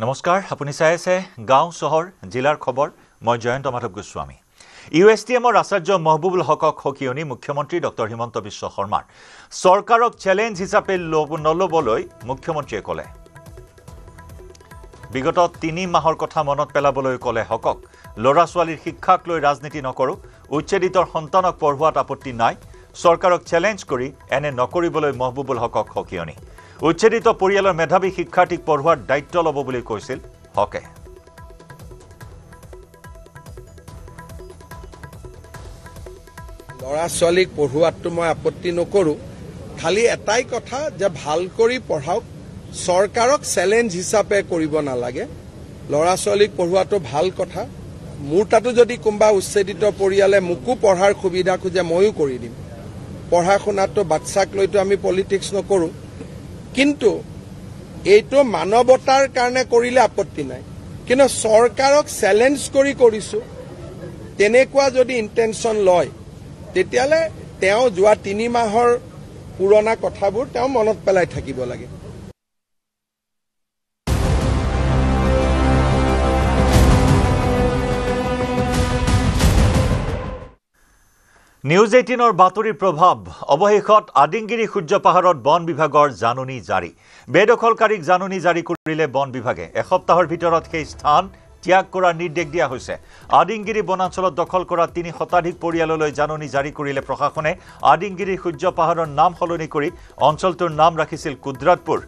নমস্কাৰ আপুনি চাই আছে গাঁও চহৰ জিলাৰ খবৰ মই জয়ন্ত মাধৱ গোস্বামী ইউএসটিএমৰ আচাৰ্য মহবুবুল হকক হকিয়নি মুখ্যমন্ত্ৰী ডক্টৰ হিমন্ত বিশ্ব শৰ্মাৰ চৰকাৰক চ্যালেঞ্জ হিচাপে নলবলৈ মুখ্যমন্ত্ৰীয়ে ক'লে বিগত 3 মাহৰ কথা মনত পেলাবলৈ ক'লে হকক লৰা ছোৱালীৰ শিক্ষাক লৈ ৰাজনীতি নকৰো উচ্ছেদিতৰ সন্তানক পঢ়ুৱাত আপত্তি নাই চৰকাৰক চ্যালেঞ্জ কৰি এনে নকৰিবলৈ মহবুবুল হকক হকিয়নি উচ্ছেদিত পৰিয়ালৰ মেধাৱী শিক্ষাৰ্থীক পঢ়ুৱাৰ দায়িত্ব ল'ব বুলি কৈছিল হকে লৰা ছোৱালীক পঢ়ুৱাতটো মই আপত্তি নকৰো খালি এটাই কথা যে ভাল কৰি পঢ়াওক চৰকাৰক চ্যালেঞ্জ হিচাপে কৰিব নালাগে লৰা ছোৱালীক পঢ়ুৱাটো ভাল কথা মোৰ তাতো যদি কোনবা উচ্ছেদিত পৰিয়ালে মুকু পঢ়াৰ সুবিধা খুজে ময়ো কৰি দিম পঢ়া শুনাটো বাচ্চাক লৈতো আমি পলিটিক্স নকৰো কিন্তু এইটো মানৱতাৰ কাৰণে কৰিলে আপত্তি নাই কিন্তু চৰকাৰক চ্যালেঞ্জ কৰি কৰিছো তেনেকুৱা যদি ইন্টেনশন লয় তেতিয়ালে তেওঁ যোৱা 3 মাহৰ পুৰণা কথাবোৰ তেওঁ মনত পেলাই থাকিব লাগে নিউজ 18ৰ বাতৰিৰ প্ৰভাৱ অৱশেষত আদিংগিৰি সূৰ্য পাহাৰত বন বিভাগৰ জাননী জাৰি বেদখলকাৰীক জাননী জাৰি কৰিলে বন বিভাগে এসপ্তাহৰ ভিতৰত সেই স্থান ত্যাগ কৰাৰ নিৰ্দেশ দিয়া হৈছে আদিংগিৰি বনাঞ্চলত দখল কৰা 3 শতাধিক পৰিয়াললৈ জাননী জাৰি কৰিলে প্ৰশাসনে আদিংগিৰি সূৰ্য পাহাৰৰ নাম সলনি কৰি অঞ্চলটোৰ নাম ৰাখিছিল কুদ্ৰাতপুৰ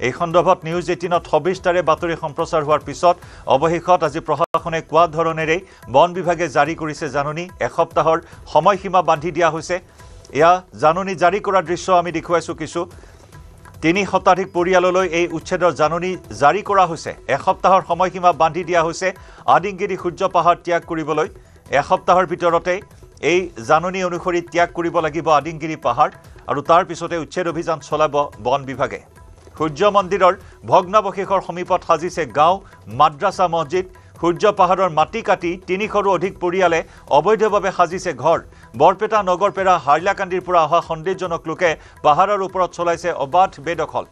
এই সন্দৰ্ভত নিউজ 18ত 26 তাৰে বাতৰি সম্প্ৰচাৰ হোৱাৰ পিছত অৱশেষত আজি প্ৰশাসনে কোৱা ধৰণেৰে বন বিভাগে জাৰি কৰিছে জাননী এসপ্তাহৰ সময়সীমা বান্ধি দিয়া হৈছে এয়া জাননী জাৰি কৰাৰ দৃশ্য আমি দেখুৱাইছো কিছু 3 শতাধিক পৰিয়াললৈ এই উচ্ছেদৰ জাননী জাৰি কৰা হৈছে এসপ্তাহৰ সময়সীমা বান্ধি দিয়া হৈছে আদিংগিৰি সূৰ্য পাহাৰ ত্যাগ কৰিবলৈ এসপ্তাহৰ ভিতৰতে এই জাননী অনুসৰি ত্যাগ কৰিব লাগিব আদিংগিৰি পাহাৰ আৰু তাৰ পিছতে উচ্ছেদ অভিযান চলাব বন বিভাগে সূৰ্য মন্দিৰৰ ভগ্নাৱশেষৰ সমীপত সাজিছে গাঁও মাদ্ৰাসা মছজিদ সূৰ্য পাহাৰৰ মাটি কাটি 300ৰো অধিক পৰিয়ালে অবৈধভাৱে সাজিছে ঘৰ বৰপেটা নগৰপেৰা হাইলাকান্দিৰ পৰা অহা সন্দেহজনক লোকে পাহাৰৰ ওপৰত চলাইছে অবাধ বেদখল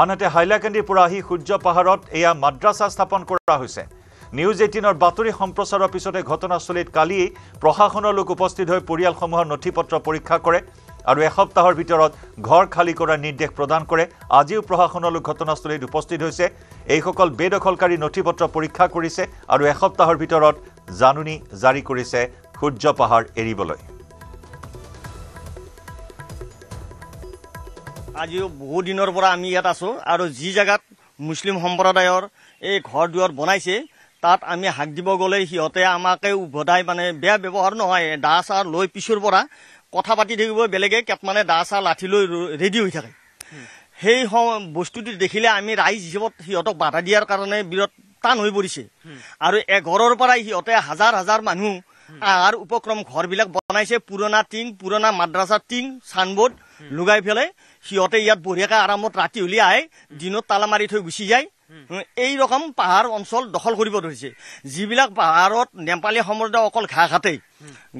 আনহাতে হাইলাকান্দিৰ পৰা আহি সূৰ্য পাহাৰত এয়া মাদ্ৰাসা স্থাপন কৰা হৈছে নিউজ 18ৰ বাতৰি সম্প্ৰচাৰৰ পিছতে ঘটনাস্থলীত কালি প্ৰশাসনৰ লোক উপস্থিত হৈ পৰিয়ালসমূহৰ নথিপত্ৰ পৰীক্ষা কৰে আৰু এসপ্তাহৰ ভিতৰত ঘৰ খালি কৰাৰ নিৰ্দেশ প্ৰদান কৰে আজিও প্ৰশাসনৰ লোক ঘটনাস্থলীত উপস্থিত হৈছে এইসকল বেদখলকাৰী নথিপত্ৰ পৰীক্ষা কৰিছে আৰু এসপ্তাহৰ ভিতৰত জাননী জাৰি কৰিছে সূৰ্য পাহাৰ এৰিবলৈ আজিও বহু দিনৰ পৰা আমি ইয়াত আছো আৰু যি জায়গাত মুছলিম সম্প্ৰদায়ৰ এই ঘৰ দুৱাৰ বনাইছে তাত আমি হাক দিব গলে সিহঁতে আমাকে উভতাই মানে বেয়া ব্যৱহাৰ নহয় দা চাৰ লৈ পিছৰ পৰা কথা পাতি থাকিব বেলেগে মানে দা চা লাঠি লৈ ৰেডি হৈ থাকে সেই বস্তুটো দেখিলে আমি ৰাইজ হিচাপত সিহঁতক বাধা দিয়াৰ কাৰণে বিৰত টান হৈ পৰিছে আৰু এঘৰৰ পৰাই সিহঁতে হাজাৰ হাজাৰ মানুহ আহাৰ উপক্ৰম ঘৰবিলাক বনাইছে পুৰণা টিং পুৰণা মাদ্ৰাসা টিং চানবোৰ্ড লগাই পেলাই সিহঁতে ইয়াত বঢ়িয়াকৈ আৰামত ৰাতি হলি আহে দিনত তালা মাৰি থৈ গুচি যায় এই ৰকম পাহাৰ অঞ্চল দখল কৰিব ধৰিছে যিবিলাক পাহাৰত নেপালী সম্প্ৰদায় অকল ঘাঁহ কাটে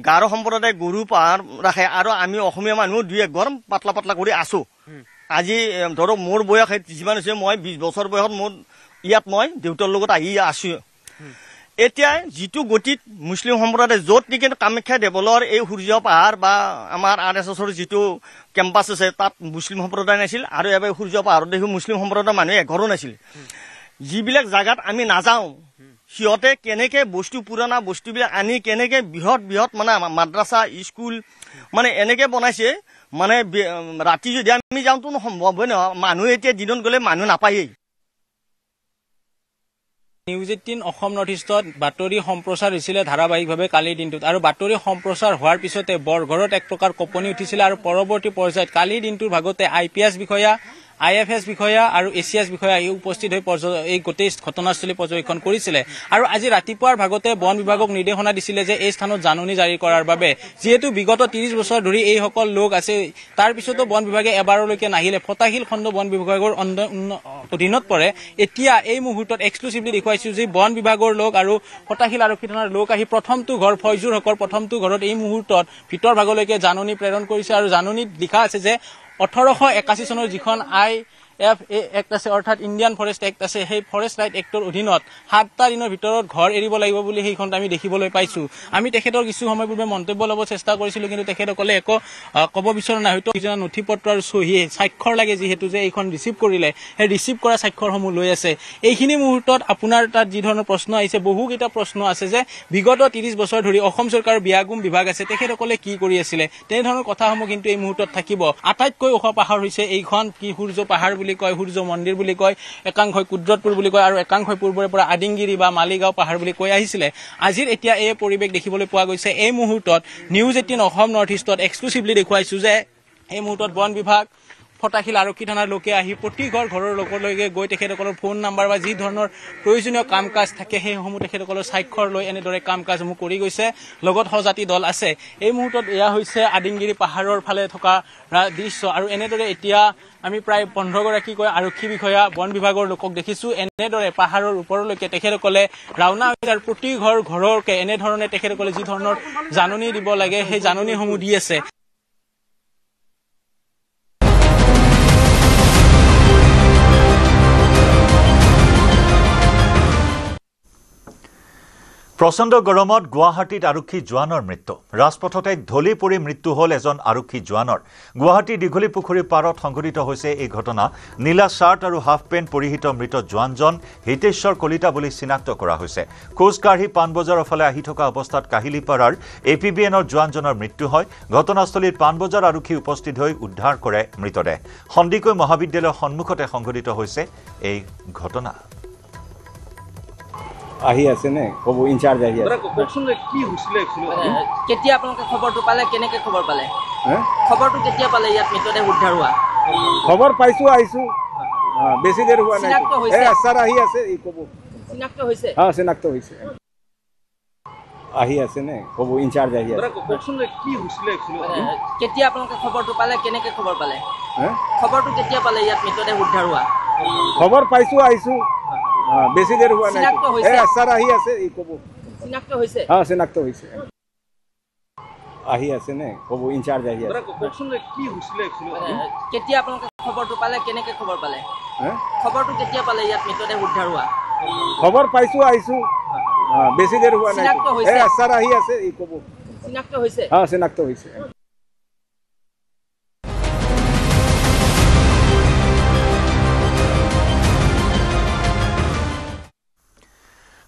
গাৰো সম্প্ৰদায় গৰু পাহাৰ ৰাখে আৰু আমি অসমীয়া মানুহ 2-1 ঘৰ পাতলা পাতলা কৰি আছো আজি ধৰক মোৰ বয়স যিমান হৈছে মই 20 বছৰ বয়সত মোৰ ইয়াত মই দেউতাৰ লগত আহি আছো এতিয়া যিটো গতিত মুছলিম সম্প্ৰদায় য'ত নেকি কামাখ্যা দেৱলৰ এই সূৰ্য পাহাৰ বা আমাৰ RSSৰ যিটো কেম্পাছ আছে তাত মুছলিম সম্প্ৰদায় নাছিল আৰু এবাৰ সূৰ্য পাহাৰত দেখি মুছলিম সম্প্ৰদায়ৰ মানুহ এঘৰো নাছিল যিবিলাক জাগাত আমি নাযাওঁ সিহঁতে কেনেকে বস্তু পুৰণা বস্তুবিলাক আনি কেনেকে বৃহৎ মানে মাদ্ৰাসা স্কুল মানে এনেকে বনাইছে মানে ৰাতি যদি আমি যাওঁতো সম্ভৱ নহয় মানুহ এতিয়া দিনত গ'লে মানুহ নাপায়েই নিউজ 18 অসম নৰ্থ ইষ্টত বাতৰি সম্প্ৰচাৰ হৈছিলে ধাৰাবাহিকভাৱে কালিৰ দিনটোত আৰু বাতৰি সম্প্ৰচাৰ হোৱাৰ পিছতে বৰঘৰত এক প্ৰকাৰ কঁপনি উঠিছিল আৰু পৰৱৰ্তী পৰ্যায়ত কালিৰ দিনটোৰ ভাগতে IPS বিষয়া IFS বিষয়া আৰু ACS বিষয়া উপস্থিত হৈ এই গোটেই ঘটনাস্থলী পৰ্যবেক্ষণ কৰিছিলে আৰু আজি ৰাতিপুৱাৰ ভাগতে বন বিভাগক নিৰ্দেশনা দিছিলে যে এই স্থানত জাননী জাৰি কৰাৰ বাবে যেহেতু বিগত 30 বছৰ ধৰি এই সকল লোক আছে তাৰ পিছতো বন বিভাগে এবাৰলৈকে নাহিলে ফটাহিল খণ্ড বন বিভাগৰ অধীনত পৰে এতিয়া এই মুহূৰ্তত এক্সক্লুসিভলি দেখুৱাইছো যে বন বিভাগৰ লোক আৰু ফটাহিল আৰক্ষী থানাৰ লোক আহি প্ৰথমটো ঘৰ ফয়জুৰ হকৰ প্ৰথমটো ঘৰত এই মুহূৰ্তত ভিতৰ ভাগলৈকে জাননী প্ৰেৰণ কৰিছে আৰু জাননীত লিখা আছে যে 1881 চনৰ যিখন FA এক্ট আছে অৰ্থাৎ ইণ্ডিয়ান ফৰেষ্ট এক্ট আছে সেই ফৰেষ্ট ৰাইট এক্টৰ অধীনত 7টা দিনৰ ভিতৰত ঘৰ এৰিব লাগিব বুলি সেইখন আমি দেখিবলৈ পাইছো আমি তেখেতৰ কিছু সময় পূৰ্বে মন্তব্য ল'ব চেষ্টা কৰিছিলো কিন্তু তেখেতসকলে একো ক'ব বিচৰা নাই হয়তো কিছুমান নথিপত্ৰ আৰু সহি স্বাক্ষৰ লাগে যিহেতু যে এইখন ৰিচিভ কৰিলে সেই ৰিচিভ কৰা স্বাক্ষৰসমূহ লৈ আছে এইখিনি মুহূৰ্তত আপোনাৰ তাত যি ধৰণৰ প্ৰশ্ন আহিছে বহুকেইটা প্ৰশ্ন আছে যে বিগত 30 বছৰ ধৰি অসম চৰকাৰৰ বিয়াগুম বিভাগ আছে তেখেতসকলে কি কৰি আছিলে তেনেধৰণৰ কথাসমূহ কিন্তু এই মুহূৰ্তত থাকিব আটাইতকৈ ওখ পাহাৰ হৈছে এইখন কি সূৰ্য পাহাৰ বুলি কয় সূৰ্য মন্দিৰ বুলি কয় একাংশই কুদ্ৰতপুৰ বুলি কয় আৰু একাংশই পূৰ্বৰে পৰা আদিংগিৰি বা মালিগাঁও পাহাৰ বুলি কৈ আহিছিলে আজিৰ এতিয়া এই পৰিৱেশ দেখিবলৈ পোৱা গৈছে এই মুহূৰ্তত নিউজ 18 অসম নৰ্থ ইষ্টত এক্সক্লুসিভলি দেখুৱাইছো যে এই মুহূৰ্তত বন বিভাগ ফটাখিল আৰক্ষী থানাৰ লোকে আহি প্ৰতি ঘৰৰ লোকলৈকে গৈ তেখেতসকলৰ ফোন নাম্বাৰ বা যি ধৰণৰ প্ৰয়োজনীয় কাম কাজ থাকে সেইসমূহ তেখেতসকলৰ স্বাক্ষৰ লৈ এনেদৰে কাম কাজসমূহ কৰি গৈছে লগত সজাতি দল আছে এই মুহূৰ্তত এয়া হৈছে আদিংগিৰি পাহাৰৰ ফালে থকা দৃশ্য আৰু এনেদৰে এতিয়া আমি প্ৰায় 15 গৰাকীকৈ আৰক্ষী বিষয়া বন বিভাগৰ লোকক দেখিছো এনেদৰে পাহাৰৰ ওপৰলৈকে তেখেতসকলে ৰাওনা হৈছে আৰু প্ৰতি ঘৰকে এনেধৰণে তেখেতসকলে যি ধৰণৰ জাননী দিব লাগে সেই জাননীসমূহ দি আছে প্ৰচণ্ড গৰমত গুৱাহাটীত আৰক্ষী জোৱানৰ মৃত্যু ৰাজপথতে ঢলি পৰি মৃত্যু হ'ল এজন আৰক্ষী জোৱানৰ গুৱাহাটী দীঘলী পুখুৰীৰ পাৰত সংঘটিত হৈছে এই ঘটনা নীলা শাৰ্ট আৰু হাফ পেণ্ট পৰিহিত মৃত জোৱানজন হিতেশ্বৰ কলিতা বুলি চিনাক্ত কৰা হৈছে খোজকাঢ়ি পাণবজাৰৰ ফালে আহি থকা অৱস্থাত কাহিলিপাৰাৰ APBNৰ জোৱানজনৰ মৃত্যু হয় ঘটনাস্থলীত পাণবজাৰ আৰক্ষী উপস্থিত হৈ উদ্ধাৰ কৰে মৃতদেহ সন্দিকৈ মহাবিদ্যালয়ৰ সন্মুখতে সংঘটিত হৈছে এই ঘটনা আহি আছে নে কব ইনচাৰ্জ আহি আছে কওকচোন কি হৈছিলে কেতিয়া আপোনালোকে খবৰটো পালে কেনেকৈ খবৰ পালে খবৰটো কেতিয়া পালে ইয়াত মৃতদেহ উদ্ধাৰ হোৱা খবৰ পাইছো আহিছো বেছি দেৰি হোৱা নাই ছাৰ আহি আছে এই কব চিনাক্ত হৈছে চিনাক্ত হৈছে আহি আছে নে কব ইনচাৰ্জ আহি আছে কওকচোন কি হৈছিলে কেতিয়া আপোনালোকে খবৰটো পালে কেনেকৈ খবৰ পালে খবৰটো কেতিয়া পালে ইয়াত মৃতদেহ উদ্ধাৰ হোৱা খবৰ পাইছো আহিছো বেছি দেৰি হোৱা নাই ছাৰ আহি আছে এই কব চিনাক্ত হৈছে চিনাক্ত হৈছে আহি আছে নে কব ইনচাৰ্জ আহি আছে কওকচোন কি হৈছিলে কেতিয়া আপোনালোকে খবৰটো পালে কেনেকৈ খবৰ পালে খবৰটো কেতিয়া পালে ইয়াত মৃতদেহ উদ্ধাৰ হোৱা খবৰ পাইছো আহিছো বেছি দেৰি হোৱা নাই ছাৰ আহি আছে এই কব চিনাক্ত হৈছে চিনাক্ত হৈছে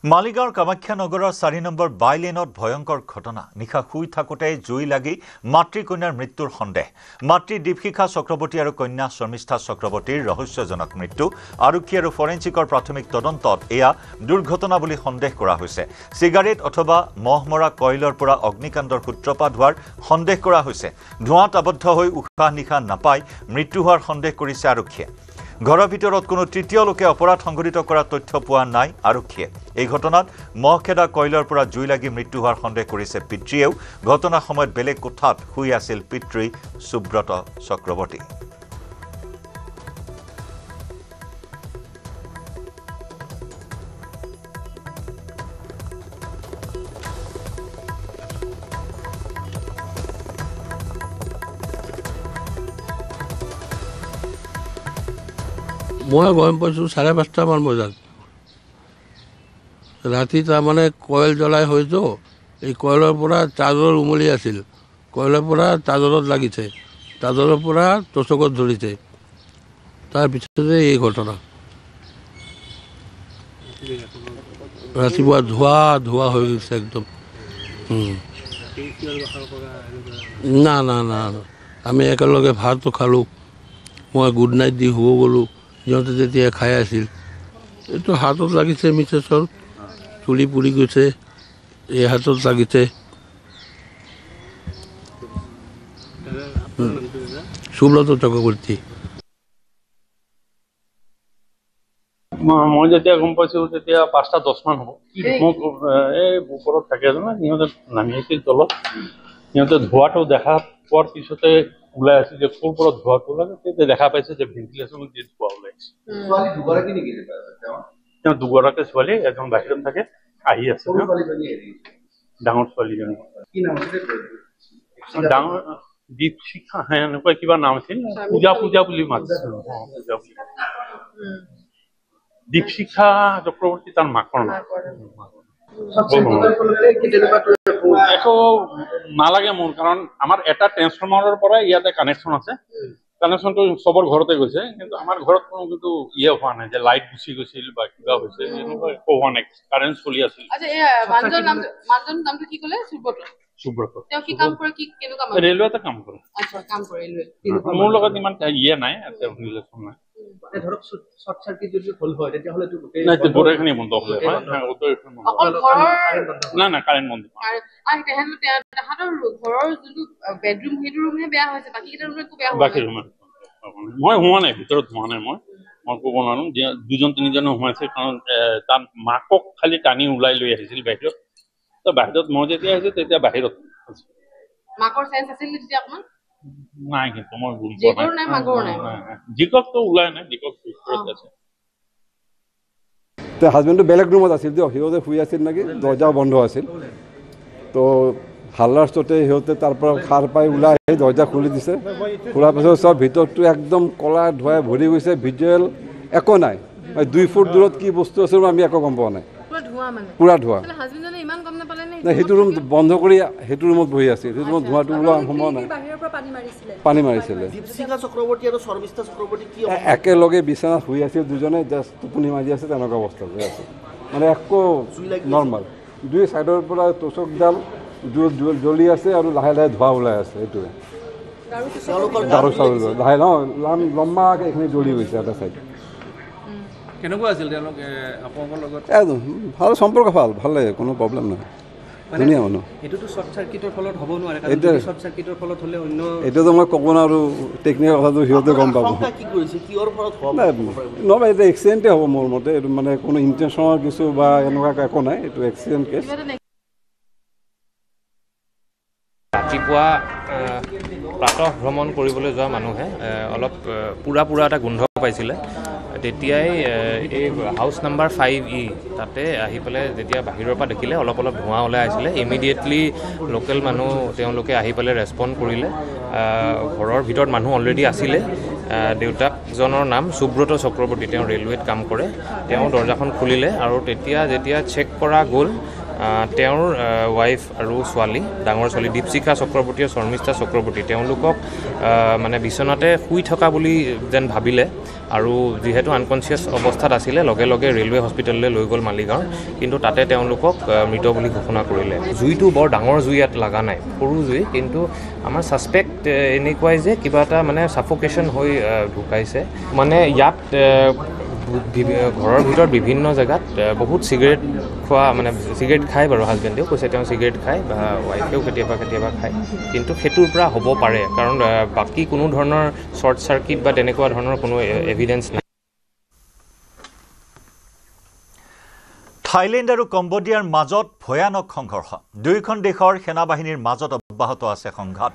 মালিগাঁৱৰ কামাখ্যা নগৰৰ 4 নম্বৰ বাইলেনত ভয়ংকৰ ঘটনা নিশা শুই থাকোঁতে জুই লাগি মাতৃকন্যাৰ মৃত্যুৰ সন্দেহ মাতৃ দীপশিখা চক্ৰৱৰ্তী আৰু কন্যা শৰ্মিষ্ঠা চক্ৰৱৰ্তীৰ ৰহস্যজনক মৃত্যু আৰক্ষী আৰু ফৰেন্সিকৰ প্ৰাথমিক তদন্তত এয়া দুৰ্ঘটনা বুলি সন্দেহ কৰা হৈছে চিগাৰেট অথবা মহমৰা কয়লৰ পৰা অগ্নিকাণ্ডৰ সূত্ৰপাত হোৱাৰ সন্দেহ কৰা হৈছে ধোঁৱাত আবদ্ধ হৈ উশাহ নিশাহ নাপাই মৃত্যু হোৱাৰ সন্দেহ কৰিছে আৰক্ষীয়ে ঘৰৰ ভিতৰত কোনো তৃতীয় লোকে অপৰাধ সংঘটিত কৰা তথ্য পোৱা নাই আৰক্ষীয়ে এই ঘটনাত মহখেদা কয়লৰ পৰা জুই লাগি মৃত্যু হোৱাৰ সন্দেহ কৰিছে পিতৃয়েও ঘটনাৰ সময়ত বেলেগ কোঠাত শুই আছিল পিতৃ সুব্ৰত চক্ৰৱৰ্তী মই গম পাইছোঁ 5:30মান বজাত ৰাতি তাৰমানে কইল জ্বলাই হয়তো এই কইলৰ পৰা চাৰ্জৰ উমলি আছিল কইলৰ পৰা চাৰ্জৰত লাগিছে চাৰ্জৰৰ পৰা টচকত ধৰিছে তাৰপিছতে এই ঘটনা ৰাতিপুৱা ধোঁৱা হৈ গৈছে একদম না না না আমি একেলগে ভাতো খালোঁ মই গুড নাইট দি শুব গ'লোঁ সিহঁতে যেতিয়া খাই আছিল এইটো হাতত লাগিছে মিছেছৰ চুলি পুৰি গৈছে এই হাতত লাগিছে সুব্ৰত চক্ৰৱৰ্তী মই যেতিয়া গম পাইছোঁ তেতিয়া 5:10মান হ'ব মোক এই ওপৰত থাকে নহয় সিহঁতে নামি আছিল তলত সিহঁতে ধোঁৱাটো দেখা পোৱাৰ পিছতে ওলাই আছে যে ক'ৰ পৰা ধোঁৱাটো ওলাইছে তেতিয়া দেখা পাইছে যে ভেণ্টিলেশ্যনত যে ধোঁৱা ওলাইছে তেওঁ দুগৰাকী ছোৱালী এজন বাহিৰত থাকে আহি আছে ডাঙৰ ছোৱালীজনী ডাঙৰ দীপশিখা এনেকুৱা কিবা নাম আছিল পূজা বুলি মাতিছিল দীপশিখা চক্ৰৱৰ্তী তাৰ মাকৰ নাম একো নালাগে মোৰ কাৰণ আমাৰ এটা ট্ৰেন্সফৰ্মাৰৰ পৰা ইয়াতে কানেকশ্যন আছে কানেকশ্যনটো চবৰ ঘৰতে গৈছে কিন্তু আমাৰ ঘৰত কোনো কিন্তু হোৱা নাই যে লাইট গুচি গৈছিল বা কিবা হৈছে এনেকুৱা একো হোৱা নাই কাৰেণ্ট চলি আছিল সুব্ৰত ৰেলৱেতে কাম কৰে মোৰ লগত ইমান নাই ৰিলেশ্যন নাই গোটেইখিনি বন্ধ হলে নাই কাৰেণ্ট বন্ধ বাকী ৰুম মই হোৱা নাই ভিতৰত হোৱা নাই মই ক'ব নোৱাৰো দুজন তিনিজনে সোমাইছে কাৰণ তাৰ মাকক খালি টানি ওলাই লৈ আহিছিল বাহিৰত বাহিৰত মই যেতিয়া আহিছো তেতিয়া বাহিৰত নাই কিন্তু মই জিককটো ওলাই নাই জিকক ভিতৰত আছে হাজবেণ্ডটো বেলেগ ৰুমত আছিল সিহঁতে শুই আছিল নেকি দৰ্জাও বন্ধ আছিল তো হাল্লাৰ চতে সিহঁতে তাৰ পৰা সাৰ পাই ওলাই আহি দৰ্জা খুলি দিছে খোলাৰ পাছত চব ভিতৰটো একদম কলা ধোৱাই ভৰি গৈছে ভিজুৱেল একো নাই 2 ফুট দূৰত কি বস্তু আছে আমি একো গম পোৱা নাই পুৰা ধোৱা সেইটো ৰুম বন্ধ কৰি সেইটো ৰুমত বহি আছিল সেইটো ৰুমত ধোঁৱাটো ওলোৱা সম্ভৱ নাই পানী মাৰিছিলে একেলগে বিচনাত শুই আছিল দুজনে জাষ্ট টোপনি মাৰি আছে তেনেকুৱা অৱস্থা হৈ আছে মানে একো নৰ্মেল দুই চাইডৰ পৰা তোচকডাল জ্বলি আছে আৰু লাহে লাহে ধোঁৱা ওলাই আছে এইটোৱে গাৰু চাৰু লাহে লম্বাকৈ এইখিনি জ্বলি গৈছে এটা চাইড কেনেকুৱা আছিল তেওঁলোক আপোনালোকৰ লগত ভাল সম্পৰ্ক ভালে কোনো প্ৰব্লেম নাই ধুনীয়া মানুহ এইটোতো শ্বৰ্ট চাৰ্কিটৰ ফলত হ'ব নোৱাৰে কাৰণ শ্বৰ্ট চাৰ্কিটৰ ফলত হ'লে অন্য এইটোতো মই ক'ব নোৱাৰো টেকনিকেল কথাটো সিহঁতে গম পাব নহয় এইটো এক্সিডেণ্টে হ'ব মোৰ মতে এইটো মানে কোনো ইণ্টেনশ্যনৰ কিছু বা এনেকুৱা একো নাই এইটো এক্সিডেণ্ট কেছ ৰাতিপুৱা প্ৰাতঃ ভ্ৰমণ কৰিবলৈ যোৱা মানুহে অলপ পুৰা এটা গোন্ধ পাইছিলে তেতিয়াই এই হাউচ নাম্বাৰ 5E তাতে আহি পেলাই যেতিয়া বাহিৰৰ পৰা দেখিলে অলপ ধোঁৱা ওলাই আহিছিলে ইমিডিয়েটলি লোকেল মানুহ তেওঁলোকে আহি পেলাই ৰেছপণ্ড কৰিলে ঘৰৰ ভিতৰত মানুহ অলৰেডি আছিলে দেউতাকজনৰ নাম সুব্ৰত চক্ৰৱৰ্তী তেওঁ ৰেলৱেত কাম কৰে তেওঁ দৰ্জাখন খুলিলে আৰু যেতিয়া চেক কৰা গ'ল তেওঁৰ ৱাইফ আৰু ছোৱালী ডাঙৰ ছোৱালী দীপশিখা চক্ৰৱৰ্তী আৰু শৰ্মিষ্ঠা চক্ৰৱৰ্তী তেওঁলোকক মানে বিচনাতে শুই থকা বুলি যেন ভাবিলে আৰু যিহেতু আনকনচিয়াছ অৱস্থাত আছিলে লগে লগে ৰেলৱে হস্পিটেললৈ লৈ গ'ল মালিগাঁও কিন্তু তাতে তেওঁলোকক মৃত বুলি ঘোষণা কৰিলে জুইটো বৰ ডাঙৰ জুই ইয়াত লগা নাই সৰু জুই কিন্তু আমাৰ ছাছপেক্ট এনেকুৱাই যে কিবা এটা মানে ছাফোকেশ্যন হৈ ঢুকাইছে মানে ইয়াত ঘৰৰ ভিতৰত বিভিন্ন জেগাত বহুত চিগাৰেট খোৱা মানে চিগাৰেট খায় বাৰু হাজবেণ্ডেও কৈছে তেওঁ চিগাৰেট খায় বা ৱাইফেও কেতিয়াবা খায় কিন্তু সেইটোৰ পৰা হ'ব পাৰে কাৰণ বাকী কোনো ধৰণৰ শ্বৰ্ট চাৰ্কিট বা তেনেকুৱা ধৰণৰ কোনো এভিডেঞ্চ নাই থাইলেণ্ড আৰু কম্বোডিয়াৰ মাজত ভয়ানক সংঘৰ্ষ দুয়োখন দেশৰ সেনাবাহিনীৰ মাজত অব্যাহত আছে সংঘাত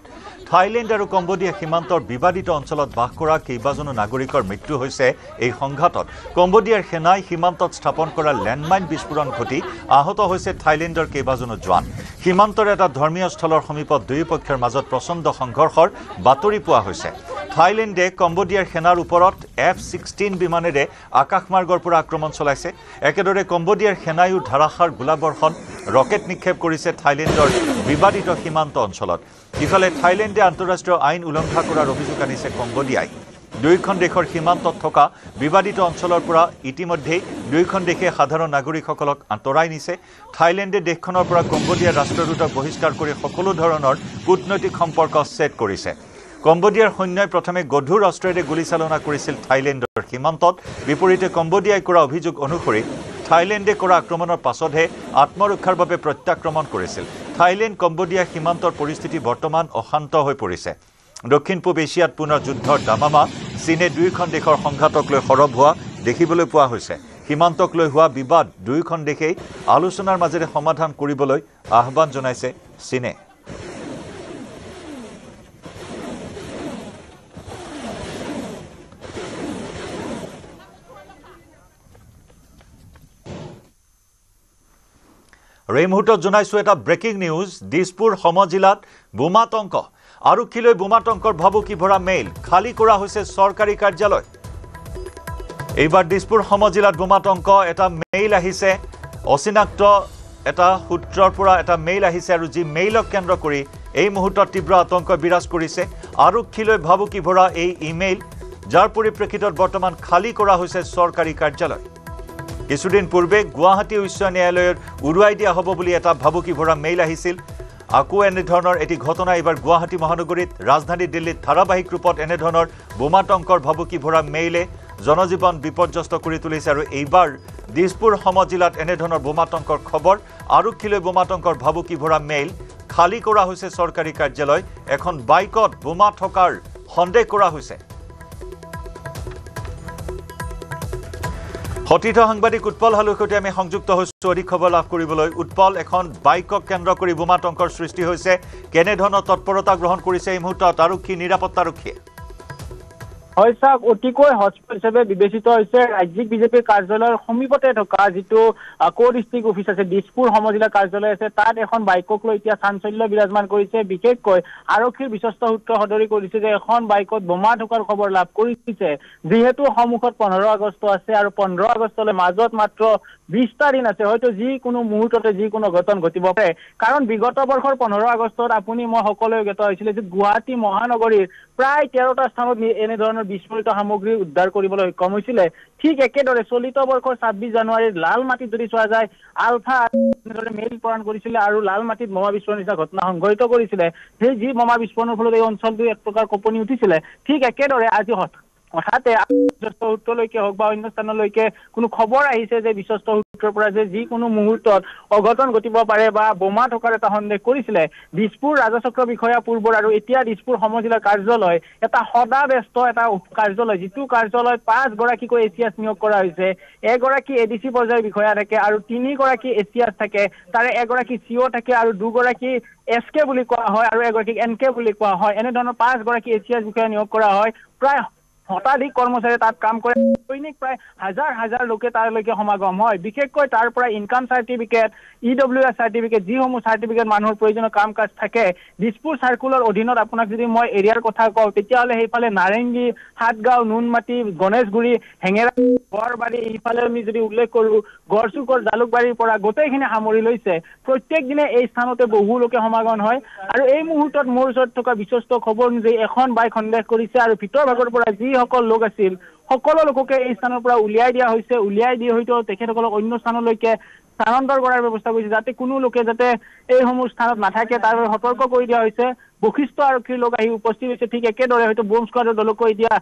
থাইলেণ্ড আৰু কম্বোডিয়া সীমান্তৰ বিবাদিত অঞ্চলত বাস কৰা কেইবাজনো নাগৰিকৰ মৃত্যু হৈছে এই সংঘাতত কম্বোডিয়াৰ সেনাই সীমান্তত স্থাপন কৰা লেণ্ডমাইন বিস্ফোৰণ ঘটি আহত হৈছে থাইলেণ্ডৰ কেইবাজনো জোৱান সীমান্তৰ এটা ধৰ্মীয় স্থলৰ সমীপত দুয়োপক্ষৰ মাজত প্ৰচণ্ড সংঘৰ্ষৰ বাতৰি পোৱা হৈছে থাইলেণ্ডে কম্বোডিয়াৰ সেনাৰ ওপৰত F-16 বিমানেৰে আকাশমাৰ্গৰ পৰা আক্ৰমণ চলাইছে একেদৰে কম্বোডিয়াৰ সেনায়ো ধাৰাসাৰ গোলাবৰ্ষণ ৰকেট নিক্ষেপ কৰিছে থাইলেণ্ডৰ বিবাদিত সীমান্ত অঞ্চলত ইফালে থাইলেণ্ডে আন্তঃৰাষ্ট্ৰীয় আইন উলংঘা কৰাৰ অভিযোগ আনিছে কম্বোডিয়াই দুয়োখন দেশৰ সীমান্তত থকা বিবাদিত অঞ্চলৰ পৰা ইতিমধ্যেই দুয়োখন দেশে সাধাৰণ নাগৰিকসকলক আঁতৰাই নিছে থাইলেণ্ডে দেশখনৰ পৰা কম্বোডিয়াৰ ৰাষ্ট্ৰদূতক বহিষ্কাৰ কৰি সকলো ধৰণৰ কূটনৈতিক সম্পৰ্ক ছেট কৰিছে কম্বোডিয়াৰ সৈন্যই প্ৰথমে গধুৰ অস্ত্ৰেৰে গুলীচালনা কৰিছিল থাইলেণ্ডৰ সীমান্তত বিপৰীতে কম্বোডিয়াই কৰা অভিযোগ অনুসৰি থাইলেণ্ডে কৰা আক্ৰমণৰ পাছতহে আত্মৰক্ষাৰ বাবে প্ৰত্যাক্ৰমণ কৰিছিল থাইলেণ্ড কম্বোডিয়া সীমান্তৰ পৰিস্থিতি বৰ্তমান অশান্ত হৈ পৰিছে দক্ষিণ পূব এছিয়াত পুনৰ যুদ্ধৰ দামামা চীনে দুয়োখন দেশৰ সংঘাতক লৈ সৰব হোৱা দেখিবলৈ পোৱা হৈছে সীমান্তক লৈ হোৱা বিবাদ দুয়োখন দেশেই আলোচনাৰ মাজেৰে সমাধান কৰিবলৈ আহ্বান জনাইছে চীনে এই মুহূৰ্তত জনাইছো এটা ব্ৰেকিং নিউজ দিছপুৰ সমজিলাত বোমাতংক আৰক্ষীলৈ বোমাতংকৰ ভাবুকি ভৰা মেইল খালী কৰা হৈছে চৰকাৰী কাৰ্যালয় এইবাৰ দিছপুৰ সমজিলাত বোমাতংক এটা মেইল আহিছে অচিনাক্ত এটা সূত্ৰৰ পৰা এটা মেইল আহিছে আৰু যি মেইলক কেন্দ্ৰ কৰি এই মুহূৰ্তত তীব্ৰ আতংক বিৰাজ কৰিছে আৰক্ষীলৈ ভাবুকি ভৰা এই ইমেইল যাৰ পৰিপ্ৰেক্ষিতত বৰ্তমান খালী কৰা হৈছে চৰকাৰী কাৰ্যালয় কিছুদিন পূৰ্বে গুৱাহাটী উচ্চ ন্যায়ালয়ৰ উৰুৱাই দিয়া হ'ব বুলি এটা ভাবুকি ভৰা মেইল আহিছিল আকৌ এনে ধৰণৰ এটি ঘটনা এবাৰ গুৱাহাটী মহানগৰীত ৰাজধানী দিল্লীত ধাৰাবাহিক ৰূপত এনে ধৰণৰ বোমাতংকৰ ভাবুকি ভৰা মেইলে জনজীৱন বিপৰ্যস্ত কৰি তুলিছে আৰু এইবাৰ দিছপুৰ সমজিলাত এনে ধৰণৰ বোমাতংকৰ খবৰ আৰক্ষীলৈ বোমাতংকৰ ভাবুকি ভৰা মেইল খালী কৰা হৈছে চৰকাৰী কাৰ্যালয় এখন বাইকত বোমা থকাৰ সন্দেহ কৰা হৈছে সতীৰ্থ সাংবাদিক উৎপল হালৈৰ সৈতে আমি সংযুক্ত হৈছো অধিক খবৰ লাভ কৰিবলৈ উৎপল এখন বাইকক কেন্দ্ৰ কৰি বোমাতংকৰ সৃষ্টি হৈছে কেনেধৰণৰ তৎপৰতা গ্ৰহণ কৰিছে এই মুহূৰ্তত আৰক্ষী নিৰাপত্তাৰক্ষীয়ে হয়ছাক অতিকৈ হটস্পট হিচাপে বিবেচিত হৈছে ৰাজ্যিক বিজেপিৰ কাৰ্যালয়ৰ সমীপতে থকা যিটো কোৰ ডিষ্ট্ৰিক্ট অফিচ আছে দিছপুৰ সমজিলা কাৰ্যালয় আছে তাত এখন বাইকক লৈ এতিয়া চাঞ্চল্য বিৰাজমান কৰিছে বিশেষকৈ আৰক্ষীৰ বিশ্বস্ত সূত্ৰ সদৰি কৰিছে যে এখন বাইকত বোমা থকাৰ খবৰ লাভ কৰিছে যিহেতু সন্মুখত 15 আগষ্ট আছে আৰু 15 আগষ্টলৈ মাজত মাত্ৰ 20টা দিন আছে হয়তো যিকোনো মুহূৰ্ততে যিকোনো ঘটনা ঘটিব পাৰে কাৰণ বিগত বৰ্ষৰ 15 আগষ্টত আপুনি মই সকলোৱে জ্ঞাত হৈছিল যে গুৱাহাটী মহানগৰীৰ প্ৰায় 13টা স্থানত এনে ধৰণৰ বিস্ফোৰিত সামগ্ৰী উদ্ধাৰ কৰিবলৈ সক্ষম হৈছিলে ঠিক একেদৰে চলিত বৰ্ষৰ 26 জানুৱাৰীৰ লাল মাটিত যদি চোৱা যায় আলফা মেইল প্ৰেৰণ কৰিছিলে আৰু লাল মাটিত বোমা বিস্ফোৰণৰ ঘটনা সংঘটিত কৰিছিলে সেই যি বোমা বিস্ফোৰণৰ ফলত এই অঞ্চলটো এক প্ৰকাৰ কঁপনি উঠিছিলে ঠিক একেদৰে আজি হঠাতে বিশ্বস্ত সূত্ৰলৈকে হওক বা অন্য স্থানলৈকে কোনো খবৰ আহিছে যে বিশ্বস্ত সূত্ৰৰ পৰা যে যিকোনো মুহূৰ্তত অঘটন ঘটিব পাৰে বা বোমা থকাৰ এটা সন্দেহ কৰিছিলে দিছপুৰ ৰাজচক্ৰ বিষয়া পূৰ্বৰ আৰু এতিয়া দিছপুৰ সমজিলাৰ কাৰ্যালয় এটা সদা ব্যস্ত এটা কাৰ্যালয় যিটো কাৰ্যালয়ত 5 গৰাকীকৈ এছিয়াছ নিয়োগ কৰা হৈছে এগৰাকী এডিসি পৰ্যায়ৰ বিষয়া থাকে আৰু 3 গৰাকী এছিয়াছ থাকে তাৰে এগৰাকী সিও থাকে আৰু 2 গৰাকী এসকে বুলি কোৱা হয় আৰু এগৰাকী এনকে বুলি কোৱা হয় এনে ধৰণৰ 5 গৰাকী এছিয়াছ বিষয়া নিয়োগ কৰা হয় প্ৰায় শতাধিক কৰ্মচাৰী তাত কাম কৰে দৈনিক প্ৰায় হাজাৰ হাজাৰ লোকে তালৈকে সমাগম হয় বিশেষকৈ তাৰ পৰা ইনকাম সাৰ্টিফিকেট ইডব্লিউএছ সাৰ্টিফিকেট যিসমূহ সাৰ্টিফিকেট মানুহৰ প্ৰয়োজনীয় কাম কাজ থাকে দিছপুৰ সাৰ্কুলাৰ অধীনত আপোনাক যদি মই এৰিয়াৰ কথা কওঁ তেতিয়াহ'লে সেইফালে নাৰেংগী হাতগাঁও নুনমাটি গণেশগুৰি হেঙেৰা বৰবাৰী এইফালে আমি যদি উল্লেখ কৰোঁ গড়চুকৰ জালুকবাৰীৰ পৰা গোটেইখিনি সামৰি লৈছে প্ৰত্যেক দিনে এই স্থানতে বহু লোকে সমাগম হয় আৰু এই মুহূৰ্তত মোৰ ওচৰত থকা বিশ্বস্ত খবৰ অনুযায়ী এখন বাইক সন্দেহ কৰিছে আৰু ভিতৰ ভাগৰ পৰা যিসকল লোক আছিল সকলো লোককে এই স্থানৰ পৰা উলিয়াই দিয়া হৈছে উলিয়াই দি হয়তো তেখেতসকলক অন্য স্থানলৈকে স্থানান্তৰ কৰাৰ ব্যৱস্থা কৰিছে যাতে কোনো লোকে যাতে এইসমূহ স্থানত নাথাকে তাৰ সতৰ্ক কৰি দিয়া হৈছে বৈশিষ্ট আৰক্ষীৰ লোক আহি উপস্থিত হৈছে ঠিক একেদৰে হয়তো বম স্কোৱাডৰ দলকো এতিয়া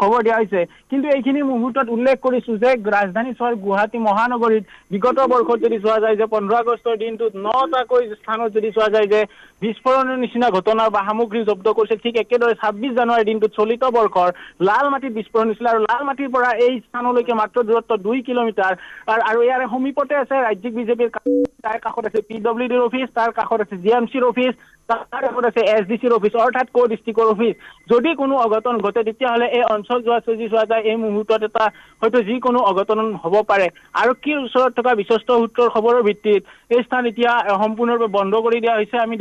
খবৰ দিয়া হৈছে কিন্তু এইখিনি মুহূৰ্তত উল্লেখ কৰিছো যে ৰাজধানী চহৰ গুৱাহাটী মহানগৰীত বিগত বৰ্ষত যদি চোৱা যায় যে 15 আগষ্টৰ দিনটোত 9টাকৈ স্থানত যদি চোৱা যায় যে বিস্ফোৰণৰ নিচিনা ঘটনা বা সামগ্ৰী জব্দ কৰিছে ঠিক একেদৰে 26 জানুৱাৰীৰ দিনটোত চলিত বৰ্ষৰ লাল মাটিত বিস্ফোৰণ হৈছিল আৰু লাল মাটিৰ পৰা এই স্থানলৈকে মাত্ৰ দূৰত্ব 2 কিলোমিটাৰ আৰু ইয়াৰ সমীপতে আছে ৰাজ্যিক বিজেপিৰ তাৰ কাষত আছে পিডব্লিউডিৰ অফিচ তাৰ কাষত আছে জিএমচিৰ অফিচ তাৰ কাষত আছে এছডিচিৰ অফিচ অৰ্থাৎ কো ডিষ্ট্ৰিক্টৰ অফিচ যদি কোনো অঘটন ঘটে তেতিয়াহ'লে এই অঞ্চল যোৱা যায় এই মুহূৰ্তত এটা হয়তো যিকোনো অঘটন হ'ব পাৰে আৰক্ষীৰ ওচৰত থকা বিশ্বস্ত সূত্ৰৰ খবৰৰ ভিত্তিত এই স্থান এতিয়া সম্পূৰ্ণৰূপে বন্ধ কৰি দিয়া হৈছে আমি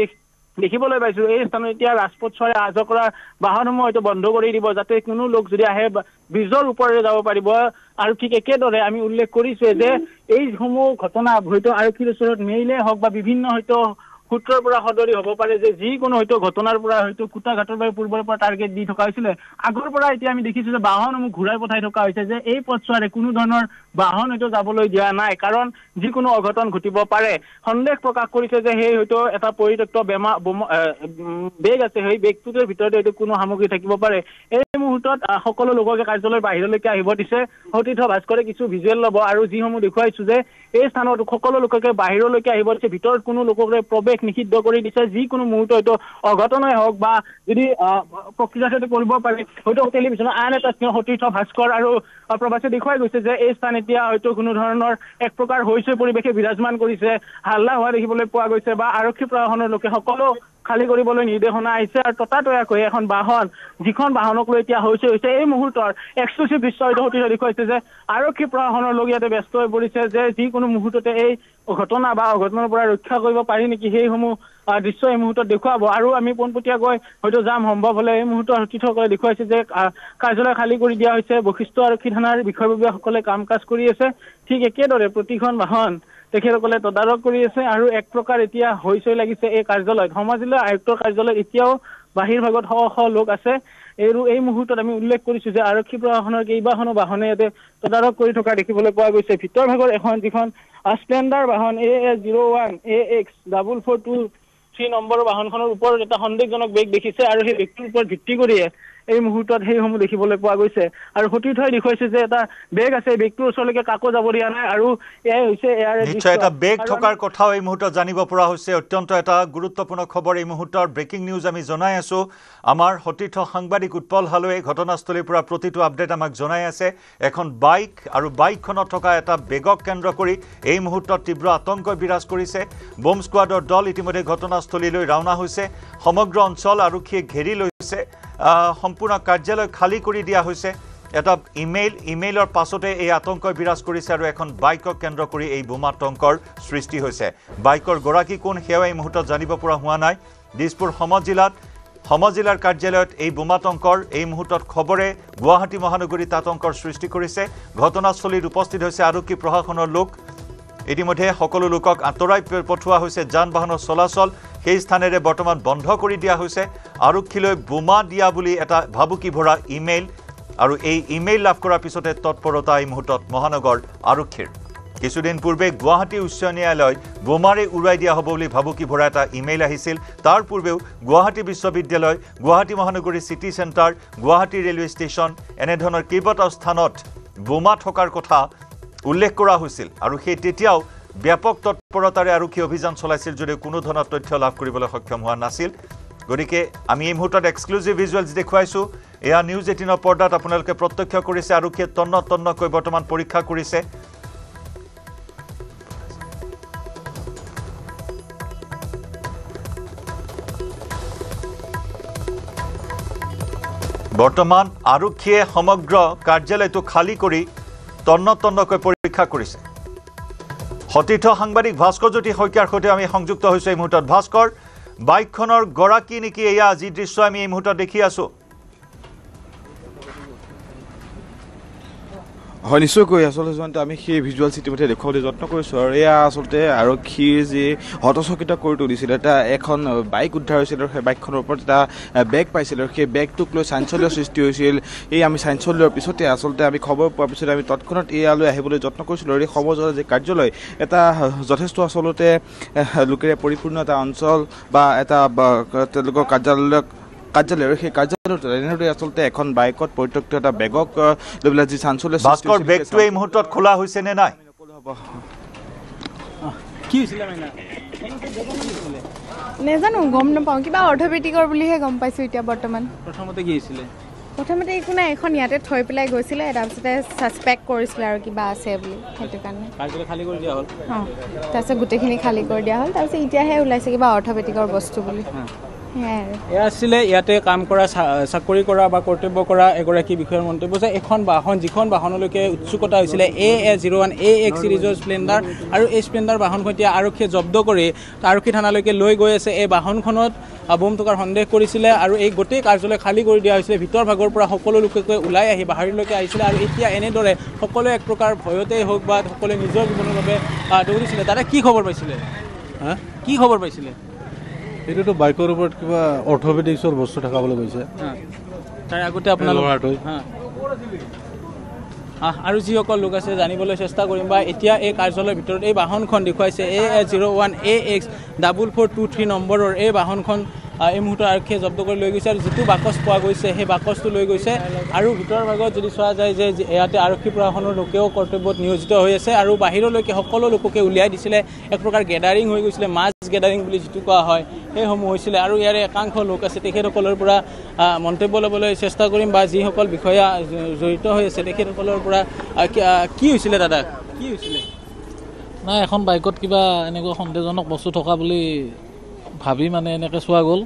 দেখিবলৈ পাইছো এই স্থানত এতিয়া ৰাজপথ চৰে আহা কৰা বাহনসমূহ হয়তো বন্ধ কৰি দিব যাতে কোনো লোক যদি আহে ব্ৰিজৰ ওপৰেৰে যাব পাৰিব আৰু ঠিক একেদৰে আমি উল্লেখ কৰিছো যে এইসমূহ ঘটনা হয়তো আৰক্ষীৰ ওচৰত মেইলে হওক বা বিভিন্ন হয়তো সূত্ৰৰ পৰা সদৰি হ'ব পাৰে যে যিকোনো হয়তো ঘটনাৰ পৰা হয়তো কুটাঘাটৰ বাবে পূৰ্বৰ পৰা টাৰ্গেট দি থকা হৈছিলে আগৰ পৰা এতিয়া আমি দেখিছো যে বাহনসমূহ ঘূৰাই পঠাই থকা হৈছে যে এই পথছোৱাৰে কোনো ধৰণৰ বাহন হয়তো যাবলৈ দিয়া নাই কাৰণ যিকোনো অঘটন ঘটিব পাৰে সন্দেহ প্ৰকাশ কৰিছে যে সেই হয়তো এটা পৰিত্যক্ত বেগ আছে সেই বেগটোৰ ভিতৰত হয়তো কোনো সামগ্ৰী থাকিব পাৰে এই মুহূৰ্তত সকলো লোককে কাৰ্যালয়ৰ বাহিৰলৈকে আহিব দিছে সতীৰ্থ ভাস্কৰে কিছু ভিজুৱেল ল'ব আৰু যিসমূহ দেখুৱাইছো যে এই স্থানত সকলো লোককে বাহিৰলৈকে আহিব দিছে ভিতৰত কোনো লোককে প্ৰৱেশ নিষিদ্ধ কৰি দিছে যিকোনো মুহূৰ্ত হয়তো অঘটনই হওক বা যদি প্ৰক্ৰিয়াটো কৰিব পাৰে হয়তো টেলিভিছনৰ আন এটা সতীৰ্থ ভাস্কৰ আৰু প্ৰবাসে দেখুৱাই গৈছে যে এই স্থান এতিয়া হয়তো কোনো ধৰণৰ এক প্ৰকাৰ হৈছে পৰিৱেশে বিৰাজমান কৰিছে হাল্লা হোৱা দেখিবলৈ পোৱা গৈছে বা আৰক্ষী প্ৰশাসনৰ লোকে সকলো খালী কৰিবলৈ নিৰ্দেশনা আহিছে আৰু ততাতৈয়াকৈ এখন বাহন যিখন বাহনক লৈ এতিয়া হৈছে এই মুহূৰ্তৰ এক্সক্লুচিভ দৃশ্য সতীৰ্থ দেখুৱাইছে যে আৰক্ষী প্ৰশাসনৰ লোক ইয়াতে ব্যস্ত হৈ পৰিছে যে যিকোনো মুহূৰ্ততে এই ঘটনা বা অঘটনাৰ পৰা ৰক্ষা কৰিব পাৰি নেকি সেইসমূহ দৃশ্য এই মুহূৰ্তত দেখুৱাব আৰু আমি পোনপটীয়াকৈ হয়তো যাম সম্ভৱ হ'লে এই মুহূৰ্তত সতীৰ্থসকলে দেখুৱাইছে যে কাৰ্যালয় খালী কৰি দিয়া হৈছে বশিষ্ঠ আৰক্ষী থানাৰ বিষয়ববীয়াসকলে কাম কাজ কৰি আছে ঠিক একেদৰে প্ৰতিখন বাহন তেখেতসকলে তদাৰক কৰি আছে আৰু এক প্ৰকাৰ এতিয়া হৈ লাগিছে এই কাৰ্যালয়ত সমাজিলা আয়ুক্তৰ কাৰ্যালয়ত এতিয়াও বাহিৰ ভাগত শ লোক আছে এই মুহূৰ্তত আমি উল্লেখ কৰিছোঁ যে আৰক্ষী প্ৰশাসনৰ কেইবাখনো বাহনে ইয়াতে তদাৰক কৰি থকা দেখিবলৈ পোৱা গৈছে ভিতৰ ভাগৰ এখন যিখন স্প্লেণ্ডাৰ বাহন AS01 AX442 নম্বৰৰ বাহনখনৰ ওপৰত এটা সন্দেহজনক বেগ দেখিছে আৰু সেই বেগটোৰ ওপৰত ভিত্তি কৰিয়ে এই মুহূৰ্তত সেইসমূহ দেখিবলৈ পোৱা গৈছে আৰু সতীৰ্থই দেখুৱাইছে যে এটা বেগ আছে বেগটোৰ ওচৰলৈকে কাকো যাব দিয়া নাই আৰু এয়াই হৈছে নিশ্চয় এটা বেগ থকাৰ কথাও এই মুহূৰ্তত জানিব পৰা হৈছে অত্যন্ত এটা গুৰুত্বপূৰ্ণ খবৰ এই মুহূৰ্তৰ ব্ৰেকিং নিউজ আমি জনাই আছো আমাৰ সতীৰ্থ সাংবাদিক উৎপল হালৈ ঘটনাস্থলীৰ পৰা প্ৰতিটো আপডেট আমাক জনাই আছে এখন বাইক আৰু বাইকখনত থকা এটা বেগক কেন্দ্ৰ কৰি এই মুহূৰ্তত তীব্ৰ আতংক বিৰাজ কৰিছে বম স্কোৱাডৰ দল ইতিমধ্যে ঘটনাস্থলীলৈ ৰাওনা হৈছে সমগ্ৰ অঞ্চল আৰক্ষীয়ে ঘেৰি লৈছে সম্পূৰ্ণ কাৰ্যালয় খালী কৰি দিয়া হৈছে এটা ইমেইলৰ পাছতে এই আতংক বিৰাজ কৰিছে আৰু এখন বাইকক কেন্দ্ৰ কৰি এই বোমাতংকৰ সৃষ্টি হৈছে বাইকৰ গৰাকী কোন সেয়া এই মুহূৰ্তত জানিব পৰা হোৱা নাই দিছপুৰ সমজিলাৰ কাৰ্যালয়ত এই বোমাতংকৰ এই মুহূৰ্তত খবৰে গুৱাহাটী মহানগৰীত আতংকৰ সৃষ্টি কৰিছে ঘটনাস্থলীত উপস্থিত হৈছে আৰক্ষী প্ৰশাসনৰ লোক ইতিমধ্যে সকলো লোকক আঁতৰাই পঠোৱা হৈছে যান বাহনৰ চলাচল সেই স্থানেৰে বৰ্তমান বন্ধ কৰি দিয়া হৈছে আৰক্ষীলৈ বোমা দিয়া বুলি এটা ভাবুকি ভৰা ইমেইল আৰু এই ইমেইল লাভ কৰাৰ পিছতে তৎপৰতা এই মুহূৰ্তত মহানগৰ আৰক্ষীৰ কিছুদিন পূৰ্বে গুৱাহাটী উচ্চ ন্যায়ালয় বোমাৰে উৰুৱাই দিয়া হ'ব বুলি ভাবুকি ভৰা এটা ইমেইল আহিছিল তাৰ পূৰ্বেও গুৱাহাটী বিশ্ববিদ্যালয় গুৱাহাটী মহানগৰী city centre Guwahati railway station এনেধৰণৰ কেইবাটাও স্থানত বোমা থকাৰ কথা উল্লেখ কৰা হৈছিল আৰু সেই তেতিয়াও ব্যাপক তৎপৰতাৰে আৰক্ষী অভিযান চলাইছিল যদিও কোনো ধৰণৰ তথ্য লাভ কৰিবলৈ সক্ষম হোৱা নাছিল গতিকে আমি এই মুহূৰ্তত এক্সক্লুচিভ ভিজুৱেলছ দেখুৱাইছোঁ এয়া নিউজ 18ৰ পৰ্দাত আপোনালোকে প্ৰত্যক্ষ কৰিছে আৰক্ষীয়ে তন্নকৈ বৰ্তমান পৰীক্ষা কৰিছে বৰ্তমান আৰক্ষীয়ে সমগ্ৰ কাৰ্যালয়টো খালী কৰি তন্নকৈ পৰীক্ষা কৰিছে সতীৰ্থ সাংবাদিক ভাস্কৰ জ্যোতি শইকীয়াৰ সৈতে আমি সংযুক্ত হৈছোঁ এই মুহূৰ্তত ভাস্কৰ বাইকখনৰ গৰাকী নেকি এয়া যি দৃশ্য আমি এই মুহূৰ্তত দেখি আছোঁ হয় নিশ্চয়কৈ আচলতে যোনটো আমি সেই ভিজুৱেলছ ইতিমধ্যে দেখুৱাবলৈ যত্ন কৰিছোঁ আৰু এয়া আচলতে আৰক্ষীৰ যি হতচকিত কৰি তুলিছিল এটা এখন বাইক উদ্ধাৰ হৈছিল আৰু সেই বাইকখনৰ ওপৰত এটা বেগ পাইছিল আৰু সেই বেগটোক লৈ চাঞ্চল্যৰ সৃষ্টি হৈছিল এই আমি চাঞ্চল্যৰ পিছতে আচলতে আমি খবৰ পোৱাৰ পিছতে আমি তৎক্ষণাত এয়ালৈ আহিবলৈ যত্ন কৰিছিলোঁ আৰু এই সমজৰ যি কাৰ্যালয় এটা যথেষ্ট আচলতে লোকেৰে পৰিপূৰ্ণ এটা অঞ্চল বা এটা তেওঁলোকৰ কাৰ্যালয় আৰু সেই কাৰ্যালয়ত এনেদৰে আচলতে এখন বাইকত পৰিত্যক্ত এটা বেগক লৈ পেলাই যি চাঞ্চল্য ভাস্কৰ বেগটো এই মুহূৰ্তত খোলা হৈছে নে নাই কি হৈছিলে নেজানো গম নাপাওঁ কিবা অৰ্থপেটিকৰ বুলিহে গম পাইছোঁ এতিয়া বৰ্তমান প্ৰথমতে কি হৈছিলে প্ৰথমতে একো নাই এখন ইয়াতে থৈ পেলাই গৈছিলে তাৰপিছতে ছাছপেক্ট কৰিছিলে আৰু কিবা আছে বুলি সেইটো কাৰণে কাৰ্যালয় খালী কৰি দিয়া হ'ল তাৰপিছত গোটেইখিনি খালী কৰি দিয়া হ'ল তাৰপিছত এতিয়াহে ওলাইছে কিবা অৰ্থপেটিকৰ বস্তু বুলি এয়া আছিলে ইয়াতে কাম কৰা চাকৰি কৰা বা কৰ্তব্য কৰা এগৰাকী বিষয়াৰ মন্তব্য যে এখন বাহন যিখন বাহনলৈকে উৎসুকতা হৈছিলে AS01 AX চিৰিজৰ স্প্লেণ্ডাৰ আৰু এই স্প্লেণ্ডাৰ বাহনখন এতিয়া আৰক্ষীয়ে জব্দ কৰি আৰক্ষী থানালৈকে লৈ গৈ আছে এই বাহনখনত বোম থকাৰ সন্দেহ কৰিছিলে আৰু এই গোটেই কাৰ্যালয় খালী কৰি দিয়া হৈছিলে ভিতৰ ভাগৰ পৰা সকলো লোকে ওলাই আহি বাহিৰলৈকে আহিছিলে আৰু এতিয়া এনেদৰে সকলোৱে এক প্ৰকাৰ ভয়তেই হওক বা সকলোৱে নিজৰ জীৱনৰ বাবে দৌৰিছিলে দাদা কি খবৰ পাইছিলে কি খবৰ পাইছিলে এইটোতো বাইকৰ ওপৰত কিবা অৰ্থপেডিক্সৰ বস্তু থকাবলৈ গৈছে তাৰ আগতে আপোনালোক আৰু যিসকল লোক আছে জানিবলৈ চেষ্টা কৰিম বা এতিয়া এই কাৰ্যালয়ৰ ভিতৰত এই বাহনখন দেখুৱাইছে AS01 AX442 নম্বৰৰ এই বাহনখন এই মুহূৰ্তত আৰক্ষীয়ে জব্দ কৰি লৈ গৈছে আৰু যিটো বাকচ পোৱা গৈছে সেই বাকচটো লৈ গৈছে আৰু ভিতৰৰ ভাগত যদি চোৱা যায় যে ইয়াতে আৰক্ষী প্ৰশাসনৰ লোকেও কৰ্তব্যত নিয়োজিত হৈ আছে আৰু বাহিৰলৈকে সকলো লোককে উলিয়াই দিছিলে এক প্ৰকাৰ গেডাৰিং হৈ গৈছিলে মাছ গেডাৰিং বুলি যিটো কোৱা হয় সেইসমূহ হৈছিলে আৰু ইয়াৰে একাংশ লোক আছে তেখেতসকলৰ পৰা মন্তব্য ল'বলৈ চেষ্টা কৰিম বা যিসকল বিষয়া জড়িত হৈ আছে তেখেতসকলৰ পৰা কি হৈছিলে দাদা কি হৈছিলে নাই এখন বাইকত কিবা এনেকুৱা সন্দেহজনক বস্তু থকা বুলি ভাবি মানে এনেকৈ চোৱা গ'ল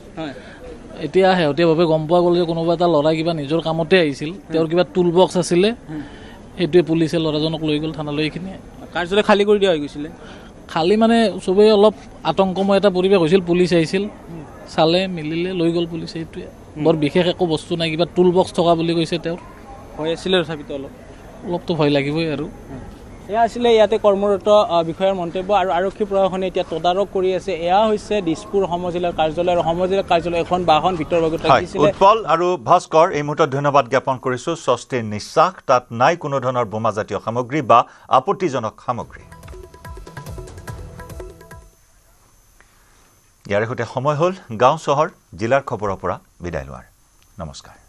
এতিয়া শেহতীয়াভাৱে গম পোৱা গ'ল যে কোনোবা এটা ল'ৰা কিবা নিজৰ কামতে আহিছিল তেওঁৰ কিবা টুল বক্স আছিলে সেইটোৱে পুলিচে ল'ৰাজনক লৈ গ'ল থানালৈ এইখিনিয়ে কাৰ্যালয় খালী কৰি দিয়া হৈ গৈছিলে খালী মানে চবেই অলপ আতংকময় এটা পৰিৱেশ হৈছিল পুলিচ আহিছিল চালে মিলিলে লৈ গ'ল পুলিচে সেইটোৱে বৰ বিশেষ একো বস্তু নাই কিবা টুল বক্স থকা বুলি কৈছে তেওঁৰ ভয় আছিলে তথাপিতো অলপতো ভয় লাগিবই আৰু এয়া আছিলে ইয়াতে কৰ্মৰত বিষয়াৰ মন্তব্য আৰু আৰক্ষী প্ৰশাসনে এতিয়া তদাৰক কৰি আছে এয়া হৈছে দিছপুৰ সমজিলাৰ কাৰ্যালয় আৰু সমজিলাৰ কাৰ্যালয় এখন বাহন ভিতৰ ভাগত ৰাখিছিলে উৎপল আৰু ভাস্কৰ এই মুহূৰ্তত ধন্যবাদ জ্ঞাপন কৰিছো স্বস্তিৰ নিশ্বাস তাত নাই কোনো ধৰণৰ বোমাজাতীয় সামগ্ৰী বা আপত্তিজনক সামগ্ৰী ইয়াৰ সৈতে সময় হ'ল গাঁও চহৰ জিলাৰ খবৰৰ পৰা বিদায় লোৱাৰ নমস্কাৰ